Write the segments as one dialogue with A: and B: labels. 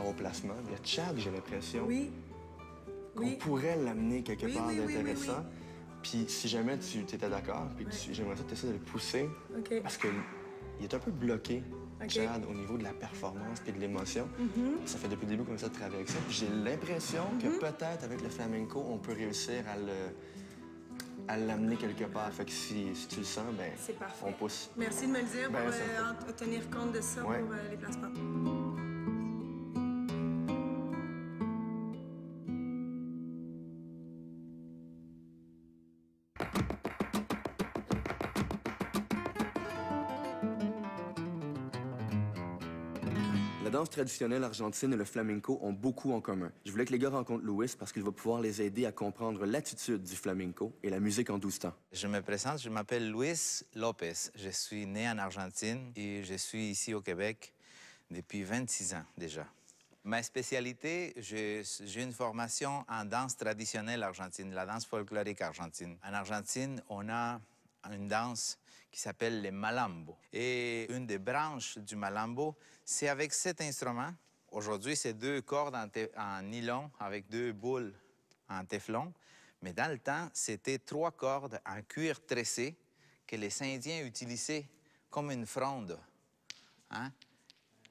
A: rapport au placement. Il y a Chad, j'ai l'impression.
B: Oui.
A: Qu'on pourrait l'amener quelque part d'intéressant.
B: Oui.
A: Puis si jamais tu étais d'accord, puis j'aimerais ça que tu essaies de le pousser. Parce qu'il est un peu bloqué, Chad, au niveau de la performance puis de l'émotion. Ça fait depuis le début qu'on essaie de travailler avec ça. Puis j'ai l'impression que peut-être avec le flamenco, on peut réussir à l'amener quelque part. Fait que si tu le sens, ben on pousse.
B: Merci de me le dire pour tenir compte de ça pour les placements.
A: La danse traditionnelle argentine et le flamenco ont beaucoup en commun. Je voulais que les gars rencontrent Luis parce qu'il va pouvoir les aider à comprendre l'attitude du flamenco et la musique en 12 temps.
C: Je me présente, je m'appelle Luis Lopez. Je suis né en Argentine et je suis ici au Québec depuis 26 ans déjà. Ma spécialité, j'ai une formation en danse traditionnelle argentine, la danse folklorique argentine. En Argentine, on a une danse qui s'appelle le malambo. Et une des branches du malambo, c'est avec cet instrument. Aujourd'hui, c'est 2 cordes en nylon avec 2 boules en téflon. Mais dans le temps, c'était 3 cordes en cuir tressé que les Indiens utilisaient comme une fronde. Hein?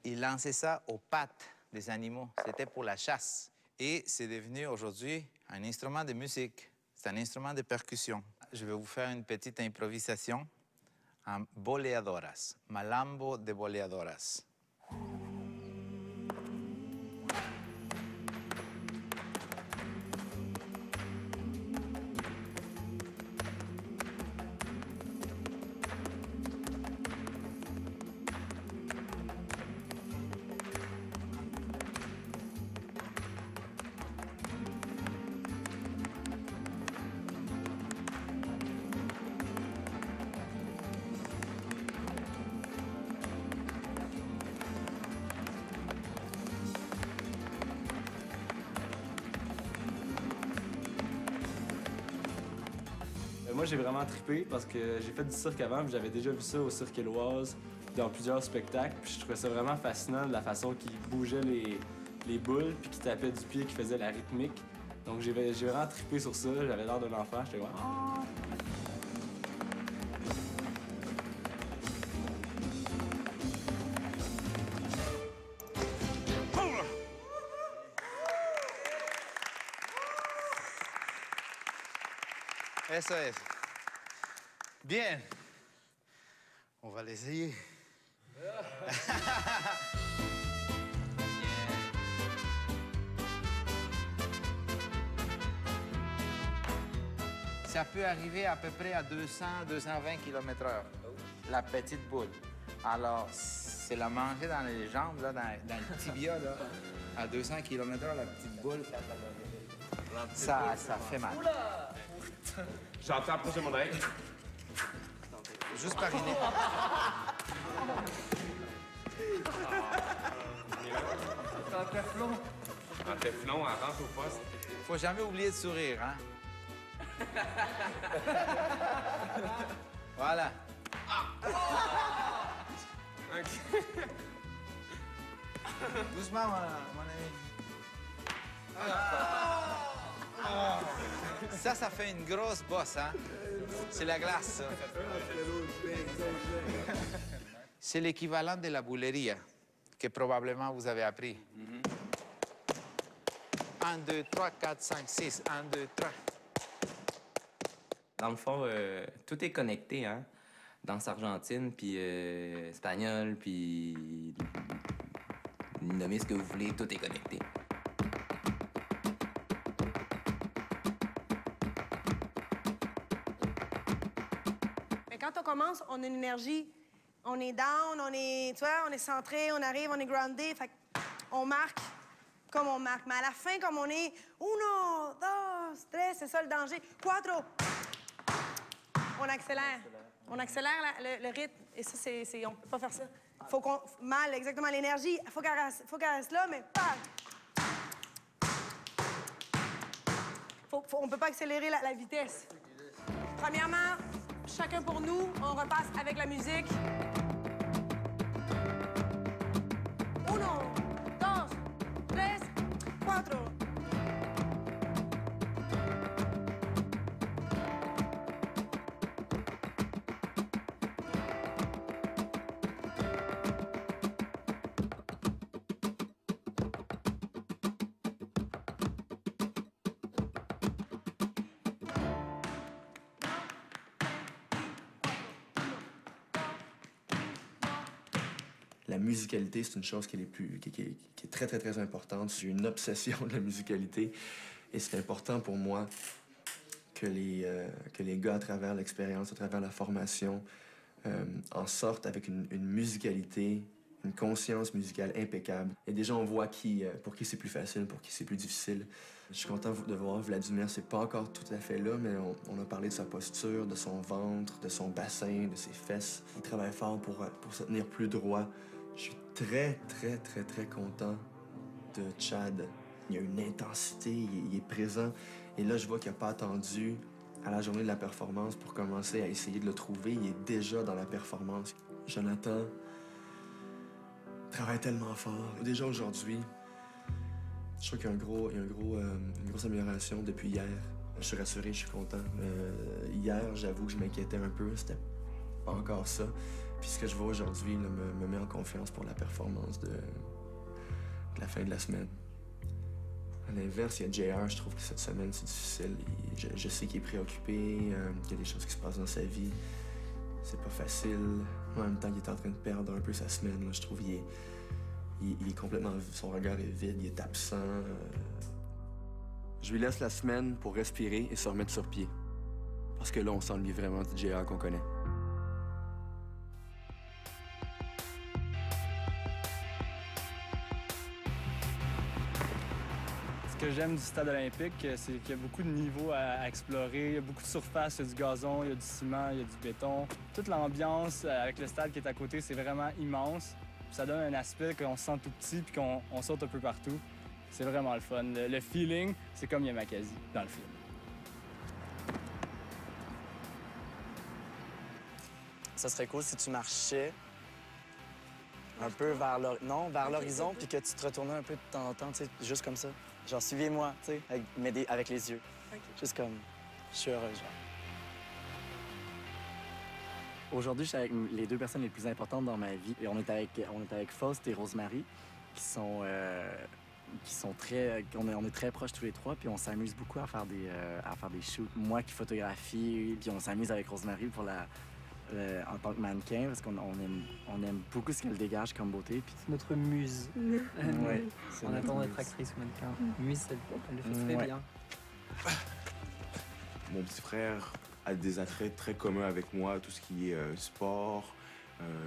C: Ils lançaient ça aux pattes des animaux. C'était pour la chasse. Et c'est devenu aujourd'hui un instrument de musique. C'est un instrument de percussion. Je vais vous faire une petite improvisation en boleadoras, malambo de boleadoras.
D: Moi, j'ai vraiment trippé parce que j'ai fait du cirque avant, puis j'avais déjà vu ça au Cirque Éloise, dans plusieurs spectacles, puis je trouvais ça vraiment fascinant de la façon qu'il bougeait les boules, puis qu'il tapait du pied, qu'il faisait la rythmique. Donc j'ai vraiment trippé sur ça, j'avais l'air d'un enfant, j'étais comme oh!
C: Eso es. Bien. On va l'essayer. Ça peut arriver à peu près à 200-220 km/h, la petite boule. Alors, c'est la manger dans les jambes, là, dans le tibia, là, à 200 km/h, la petite boule. Ça fait mal.
E: J'entends approcher mon oreille.
C: Juste par idée.
E: En téflon. En téflon, elle rentre au poste.
C: Faut jamais oublier de sourire, hein? Voilà.
E: OK.
C: Doucement, mon ami. Ça fait une grosse bosse, hein? C'est la glace, ça. C'est l'équivalent de la bouleria, que probablement vous avez appris. 1, 2, 3, 4, 5, 6. 1, 2, 3.
F: Dans le fond, tout est connecté, hein? Danse argentine, puis espagnol, puis... Nommez ce que vous voulez, tout est connecté.
B: Mais quand on commence, on a une énergie, on est down, on est, tu vois, on est centré, on arrive, on est groundé, fait on marque comme on marque. Mais à la fin, comme on est 1, 2, 3, c'est ça le danger. 4, on accélère. On accélère le rythme. Et ça, on peut pas faire ça. Faut qu'on... Mal, exactement. L'énergie, faut qu'elle reste là, mais pas... On peut pas accélérer la vitesse. Premièrement, chacun pour nous, on repasse avec la musique. 1, 2, 4.
A: La musicalité, c'est une chose qui est très, très, très importante. J'ai une obsession de la musicalité et c'est important pour moi que les gars, à travers l'expérience, à travers la formation, en sortent avec une musicalité, une conscience musicale impeccable. Et déjà, on voit pour qui c'est plus facile, pour qui c'est plus difficile. Je suis content de voir Vladimir, c'est pas encore tout à fait là, mais on a parlé de sa posture, de son ventre, de son bassin, de ses fesses. Il travaille fort pour se tenir plus droit. Je suis très, très, très, très content de Chad. Il y a une intensité, il est présent. Et là, je vois qu'il n'a pas attendu à la journée de la performance pour commencer à essayer de le trouver. Il est déjà dans la performance. Jonathan travaille tellement fort. Déjà aujourd'hui, je trouve qu'il y a une grosse amélioration depuis hier. Je suis rassuré, je suis content. Hier, j'avoue que je m'inquiétais un peu. C'était pas encore ça. Puis ce que je vois aujourd'hui me met en confiance pour la performance de la fin de la semaine. À l'inverse, il y a JR, je trouve que cette semaine, c'est difficile. Je sais qu'il est préoccupé, qu'il y a des choses qui se passent dans sa vie. C'est pas facile. En même temps, il est en train de perdre un peu sa semaine. Là. Je trouve qu'il est complètement... Son regard est vide, il est absent. Je lui laisse la semaine pour respirer et se remettre sur pied. Parce que là, on s'ennuie vraiment du JR qu'on connaît.
D: Ce que j'aime du stade olympique, c'est qu'il y a beaucoup de niveaux à explorer. Il y a beaucoup de surface, il y a du gazon, il y a du ciment, il y a du béton. Toute l'ambiance avec le stade qui est à côté, c'est vraiment immense. Ça donne un aspect qu'on se sent tout petit puis qu'on saute un peu partout. C'est vraiment le fun. Le feeling, c'est comme Yamakasi dans le film.
G: Ça serait cool si tu marchais un peu vers l'horizon, puis que tu te retournais un peu de temps en temps, tu sais, juste comme ça. Genre, suivez-moi, tu sais, avec les yeux. Okay. Juste comme, je suis heureuse, genre. Aujourd'hui, je suis avec les deux personnes les plus importantes dans ma vie. Et on est avec Faust et Rosemary, qui sont très... On est très proches tous les trois, puis on s'amuse beaucoup à faire des shoots. Moi qui photographie, puis on s'amuse avec Rosemary pour en tant que mannequin, parce qu'on aime beaucoup ce qu'elle dégage comme beauté. Puis...
H: C'est notre muse.
G: Ouais,
H: on attend d'être actrice ou mannequin. Muse, elle le fait très bien.
I: Mon petit frère a des attraits très communs avec moi, tout ce qui est sport,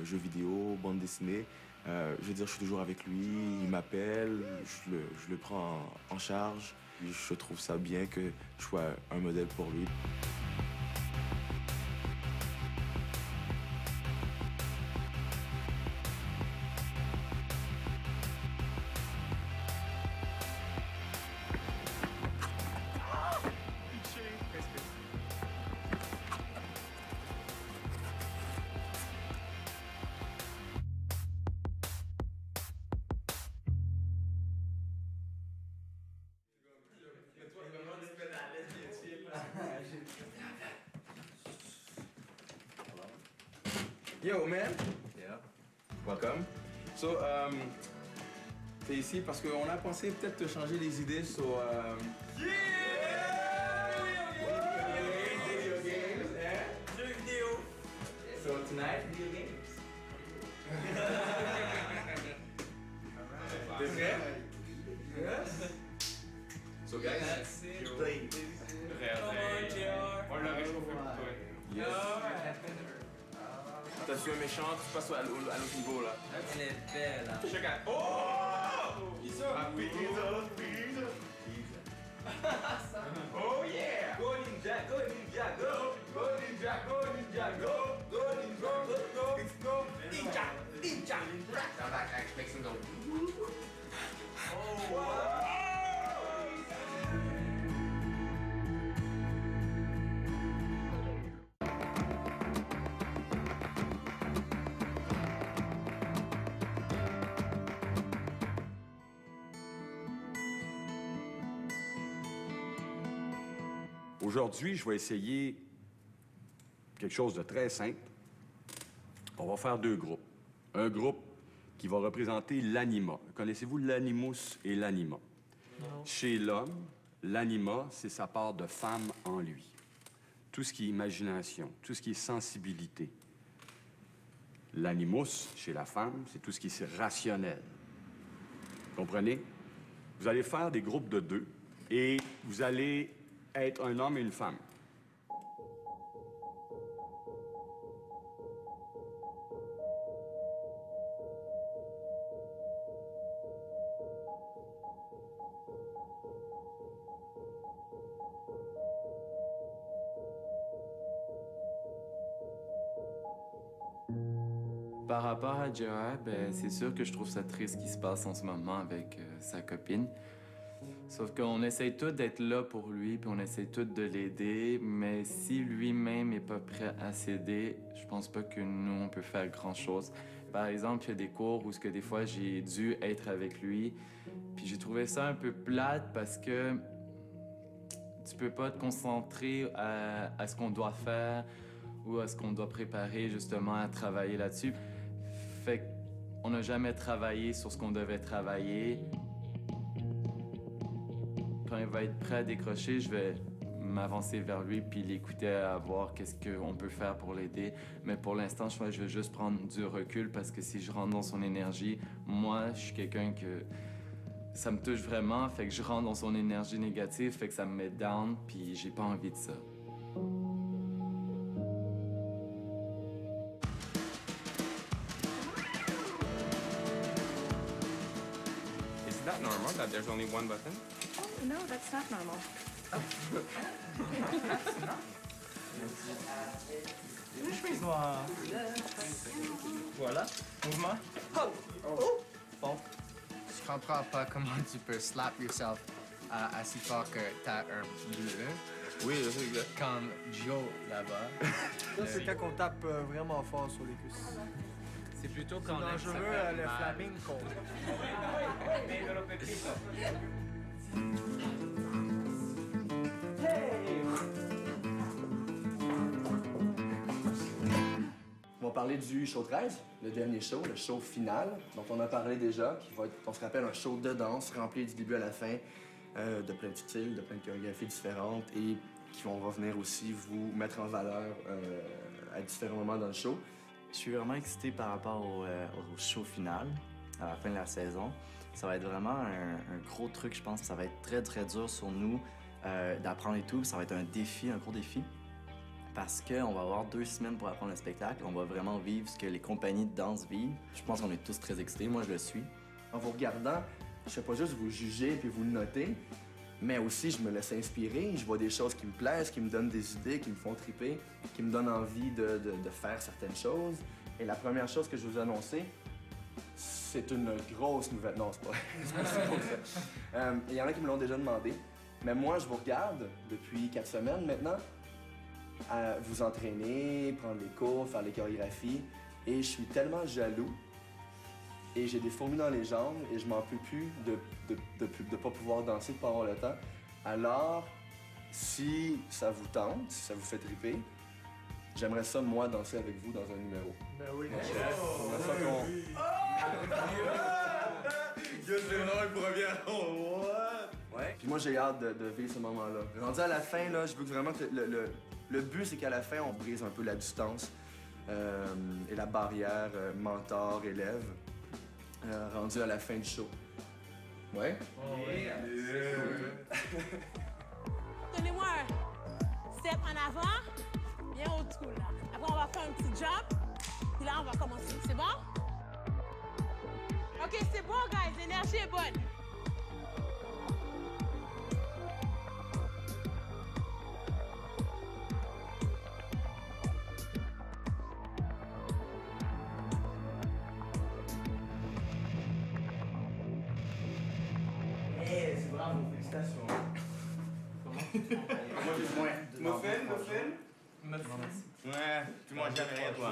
I: jeux vidéo, bande dessinée. Je veux dire, je suis toujours avec lui, il m'appelle, je le prends en charge. Je trouve ça bien que je sois un modèle pour lui.
E: Yo, man. Yeah. Welcome. So, t'es ici parce qu'on a pensé peut-être te changer les idées sur... Yeah! Video games, hein? Jeux vidéo. So, tonight, video games. T'es prêt? Yes. So, guys, play. On l'a réchauffé pour toi. Yes. T'as su un méchant, tu passes à l'autre niveau là.
F: Elle est belle, hein.
E: Check out. Oh! Pizza! Pizza! Oh yeah! Go ninja, go ninja, go! Go ninja, go ninja, go! Go ninja, go! Go! Ninja! Ninja! Now that actually makes him go. Oh wow!
J: Aujourd'hui, je vais essayer quelque chose de très simple. On va faire 2 groupes. Un groupe qui va représenter l'anima. Connaissez-vous l'animus et l'anima? Chez l'homme, l'anima, c'est sa part de femme en lui. Tout ce qui est imagination, tout ce qui est sensibilité. L'animus, chez la femme, c'est tout ce qui est rationnel. Comprenez? Vous allez faire des groupes de 2 et vous allez être un homme et une femme.
D: Par rapport à Joab, c'est sûr que je trouve ça triste ce qui se passe en ce moment avec sa copine. Sauf qu'on essaye tous d'être là pour lui, puis on essaye tous de l'aider, mais si lui-même n'est pas prêt à s'aider, je pense pas que nous, on peut faire grand-chose. Par exemple, il y a des cours où ce que des fois, j'ai dû être avec lui, puis j'ai trouvé ça un peu plate parce que tu peux pas te concentrer à ce qu'on doit faire ou à ce qu'on doit préparer justement à travailler là-dessus. Fait qu'on n'a jamais travaillé sur ce qu'on devait travailler. Quand il va être prêt à décrocher, je vais m'avancer vers lui puis l'écouter à voir qu'est-ce qu'on peut faire pour l'aider. Mais pour l'instant, je vais juste prendre du recul parce que si je rentre dans son énergie, moi, je suis quelqu'un que ça me touche vraiment. Fait que je rentre dans son énergie négative, fait que ça me met down puis j'ai pas envie de ça.
E: Is that normal that there's only one button?
B: Oh, no, that's not normal.
H: Une chemise noire. Voilà, mouvement. Oh. Bon.
K: Je comprends pas comment tu peux slap yourself assez fort que t'as un bleu.
A: Oui, c'est exact.
K: Comme Joe là-bas.
H: Ça, c'est quand on tape vraiment fort sur les cuisses.
K: C'est plutôt
H: C'est
K: quand on aime ça
H: dangereux,
K: faire
H: le
K: mal.
H: flamenco.
A: On va parler du show 13, le dernier show, le show final, dont on a parlé déjà, qui va être, on se rappelle, un show de danse rempli du début à la fin, de plein de styles, de plein de chorégraphies différentes et qui vont revenir aussi vous mettre en valeur à différents moments dans le show.
G: Je suis vraiment excité par rapport au show final, à la fin de la saison. Ça va être vraiment un gros truc, je pense. Ça va être très, très dur sur nous d'apprendre et tout. Ça va être un défi, un gros défi. Parce qu'on va avoir 2 semaines pour apprendre le spectacle. On va vraiment vivre ce que les compagnies de danse vivent. Je pense qu'on est tous très excités. Moi, je le suis.
A: En vous regardant, je ne fais pas juste vous juger puis vous le noter, mais aussi je me laisse inspirer. Je vois des choses qui me plaisent, qui me donnent des idées, qui me font triper, qui me donnent envie de faire certaines choses. Et la première chose que je vais vous annoncer, c'est une grosse nouvelle. Non, c'est pas comme ça. Il y en a qui me l'ont déjà demandé, mais moi, je vous regarde depuis 4 semaines maintenant à vous entraîner, prendre les cours, faire les chorégraphies, et je suis tellement jaloux et j'ai des fourmis dans les jambes et je m'en peux plus de pas pouvoir danser, de pas avoir le temps. Alors, si ça vous tente, si ça vous fait triper, j'aimerais ça, moi, danser avec vous dans un numéro.
H: Ben oui.
A: Ouais. Puis moi, j'ai hâte de vivre ce moment-là. Rendu à la fin, là, je veux que vraiment que le but, c'est qu'à la fin, on brise un peu la distance et la barrière mentor-élève rendu à la fin du show. Ouais?
B: Donnez-moi un step en avant, bien old school, là. Après, on va faire un petit jump, puis là, on va commencer. C'est bon? OK, c'est bon, guys. L'énergie est bonne.
H: Yes, bravo, félicitations.
E: Muffin?
H: Non, merci.
E: Ouais, tu manges jamais rien, toi.